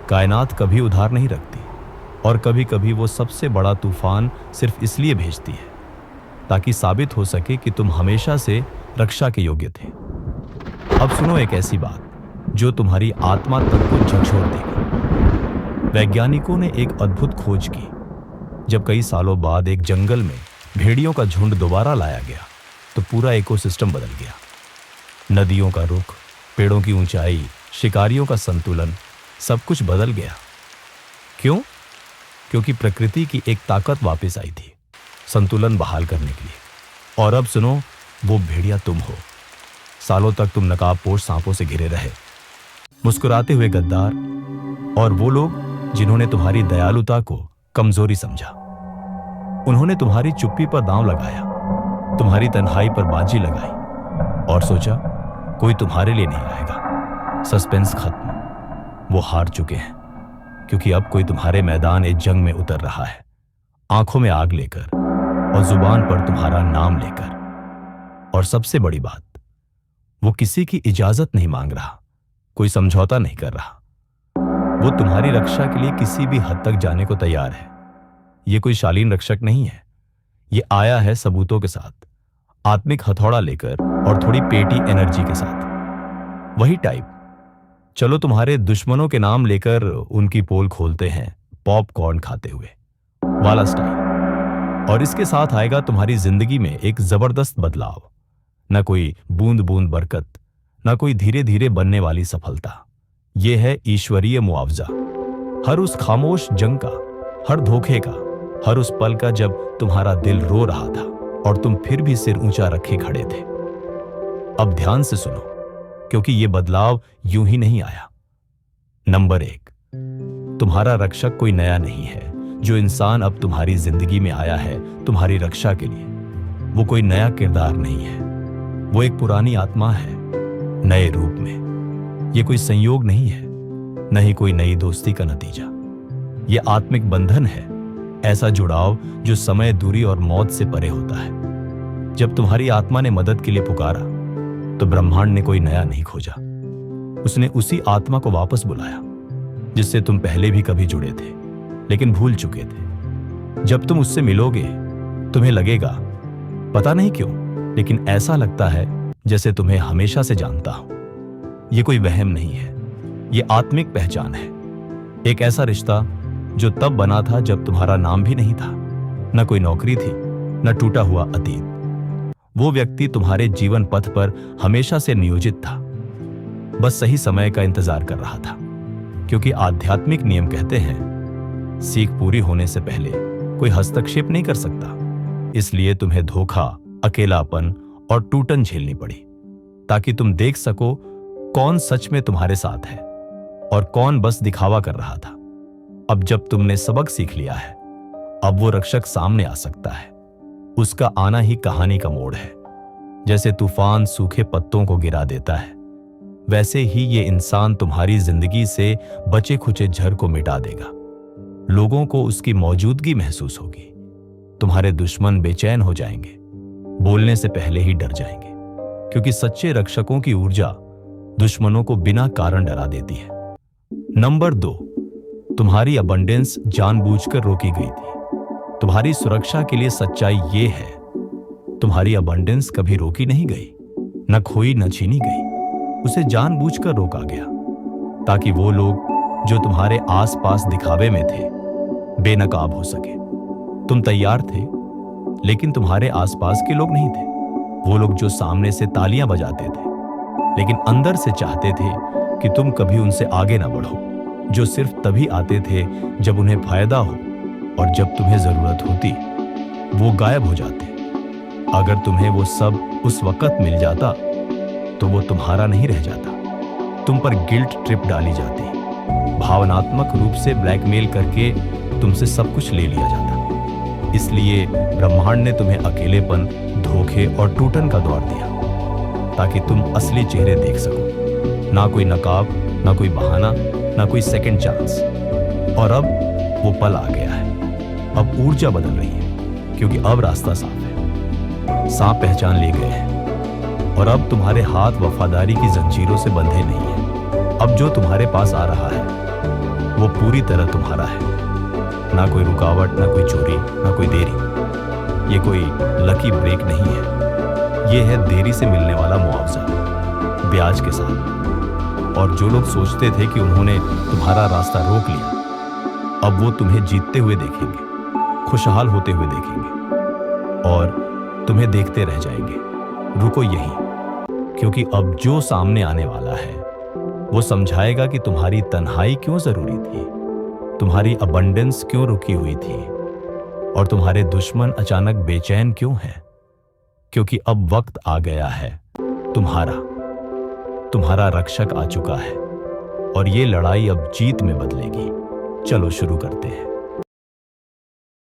कायनात कभी उधार नहीं रखती, और कभी कभी वो सबसे बड़ा तूफान सिर्फ इसलिए भेजती है ताकि साबित हो सके कि तुम हमेशा से रक्षा के योग्य थे। अब सुनो एक ऐसी बात जो तुम्हारी आत्मा तक को झकझोर देगी। वैज्ञानिकों ने एक अद्भुत खोज की। जब कई सालों बाद एक जंगल में भेड़ियों का झुंड दोबारा लाया गया तो पूरा इकोसिस्टम बदल गया। नदियों का रुख, पेड़ों की ऊंचाई, शिकारियों का संतुलन, सब कुछ बदल गया। क्यों? क्योंकि प्रकृति की एक ताकत वापस आई थी संतुलन बहाल करने के लिए। और अब सुनो, वो भेड़िया तुम हो। सालों तक तुम नकाबपोश सांपों से घिरे रहे, मुस्कुराते हुए गद्दार, और वो लोग जिन्होंने तुम्हारी दयालुता को कमजोरी समझा। उन्होंने तुम्हारी चुप्पी पर दांव लगाया, तुम्हारी तन्हाई पर बाजी लगाई, और सोचा कोई तुम्हारे लिए नहीं आएगा। सस्पेंस खत्म। वो हार चुके हैं, क्योंकि अब कोई तुम्हारे मैदान ए जंग में उतर रहा है, आंखों में आग लेकर और जुबान पर तुम्हारा नाम लेकर। और सबसे बड़ी बात, वो किसी की इजाजत नहीं मांग रहा, कोई समझौता नहीं कर रहा। वो तुम्हारी रक्षा के लिए किसी भी हद तक जाने को तैयार है। ये कोई शालीन रक्षक नहीं है, ये आया है सबूतों के साथ, आत्मिक हथौड़ा लेकर और थोड़ी पेटी एनर्जी के साथ। वही टाइप, चलो तुम्हारे दुश्मनों के नाम लेकर उनकी पोल खोलते हैं पॉपकॉर्न खाते हुए वाला स्टाइल। और इसके साथ आएगा तुम्हारी जिंदगी में एक जबरदस्त बदलाव। न कोई बूंद बूंद बरकत, न कोई धीरे धीरे बनने वाली सफलता। यह है ईश्वरीय मुआवजा हर उस खामोश जंग का, हर धोखे का, हर उस पल का जब तुम्हारा दिल रो रहा था और तुम फिर भी सिर ऊंचा रखे खड़े थे। अब ध्यान से सुनो, क्योंकि यह बदलाव यूं ही नहीं आया। नंबर 1, तुम्हारा रक्षक कोई नया नहीं है। जो इंसान अब तुम्हारी जिंदगी में आया है तुम्हारी रक्षा के लिए, वो कोई नया किरदार नहीं है, वो एक पुरानी आत्मा है नए रूप में। ये कोई संयोग नहीं है, न ही कोई नई दोस्ती का नतीजा। ये आत्मिक बंधन है, ऐसा जुड़ाव जो समय, दूरी और मौत से परे होता है। जब तुम्हारी आत्मा ने मदद के लिए पुकारा तो ब्रह्मांड ने कोई नया नहीं खोजा, उसने उसी आत्मा को वापस बुलाया जिससे तुम पहले भी कभी जुड़े थे लेकिन भूल चुके थे। जब तुम उससे मिलोगे तुम्हें लगेगा, पता नहीं क्यों, लेकिन ऐसा लगता है जैसे तुम्हें हमेशा से जानता हूं। यह कोई वहम नहीं है, यह आत्मिक पहचान है। एक ऐसा रिश्ता जो तब बना था जब तुम्हारा नाम भी नहीं था, न कोई नौकरी थी, न टूटा हुआ अतीत। वो व्यक्ति तुम्हारे जीवन पथ पर हमेशा से नियोजित था, बस सही समय का इंतजार कर रहा था। क्योंकि आध्यात्मिक नियम कहते हैं, सीख पूरी होने से पहले कोई हस्तक्षेप नहीं कर सकता। इसलिए तुम्हें धोखा, अकेलापन और टूटन झेलनी पड़ी, ताकि तुम देख सको कौन सच में तुम्हारे साथ है और कौन बस दिखावा कर रहा था। अब जब तुमने सबक सीख लिया है, अब वो रक्षक सामने आ सकता है। उसका आना ही कहानी का मोड़ है। जैसे तूफान सूखे पत्तों को गिरा देता है, वैसे ही ये इंसान तुम्हारी जिंदगी से बचे खुचे झर को मिटा देगा। लोगों को उसकी मौजूदगी महसूस होगी। तुम्हारे दुश्मन बेचैन हो जाएंगे, बोलने से पहले ही डर जाएंगे, क्योंकि सच्चे रक्षकों की ऊर्जा दुश्मनों को बिना कारण डरा देती है। नंबर 2, तुम्हारी अबंडेंस जानबूझकर रोकी गई थी। तुम्हारी सुरक्षा के लिए सच्चाई ये है, तुम्हारी अबंडेंस कभी रोकी नहीं गई, न खोई न छीनी गई। उसे जानबूझकर रोका गया ताकि वो लोग जो तुम्हारे आसपास दिखावे में थे बेनकाब हो सके। तुम तैयार थे, लेकिन तुम्हारे आसपास के लोग नहीं थे। वो लोग जो सामने से तालियां बजाते थे लेकिन अंदर से चाहते थे कि तुम कभी उनसे आगे ना बढ़ो, जो सिर्फ तभी आते थे जब उन्हें फायदा हो, और जब तुम्हें जरूरत होती वो गायब हो जाते। अगर तुम्हें वो सब उस वक्त मिल जाता तो वो तुम्हारा नहीं रह जाता, तुम पर गिल्ट ट्रिप डाली जाती, भावनात्मक रूप से ब्लैकमेल करके तुमसे सब कुछ ले लिया जाता। इसलिए ब्रह्मांड ने तुम्हें अकेलेपन, धोखे और टूटन का दौर दिया, ताकि तुम असली चेहरे देख सको। ना कोई नकाब, ना कोई बहाना, ना कोई सेकंड चांस। और अब वो पल आ गया है। अब ऊर्जा बदल रही है, क्योंकि अब रास्ता साफ है। सांप पहचान ले गए हैं, और अब तुम्हारे हाथ वफादारी की जंजीरों से बंधे नहीं हैं। अब जो तुम्हारे पास आ रहा है वो पूरी तरह तुम्हारा है। ना कोई रुकावट, ना कोई चोरी, ना कोई देरी। ये कोई लकी ब्रेक नहीं है, ये है देरी से मिलने वाला मुआवजा, ब्याज के साथ। और जो लोग सोचते थे कि उन्होंने तुम्हारा रास्ता रोक लिया, अब वो तुम्हें जीतते हुए देखेंगे, खुशहाल होते हुए देखेंगे और तुम्हें देखते रह जाएंगे। रुको यहीं, क्योंकि अब जो सामने आने वाला है वो समझाएगा कि तुम्हारी तन्हाई क्यों जरूरी थी, तुम्हारी अबंडेंस क्यों रुकी हुई थी और तुम्हारे दुश्मन अचानक बेचैन क्यों हैं। क्योंकि अब वक्त आ गया है, तुम्हारा रक्षक आ चुका है और ये लड़ाई अब जीत में बदलेगी। चलो शुरू करते हैं।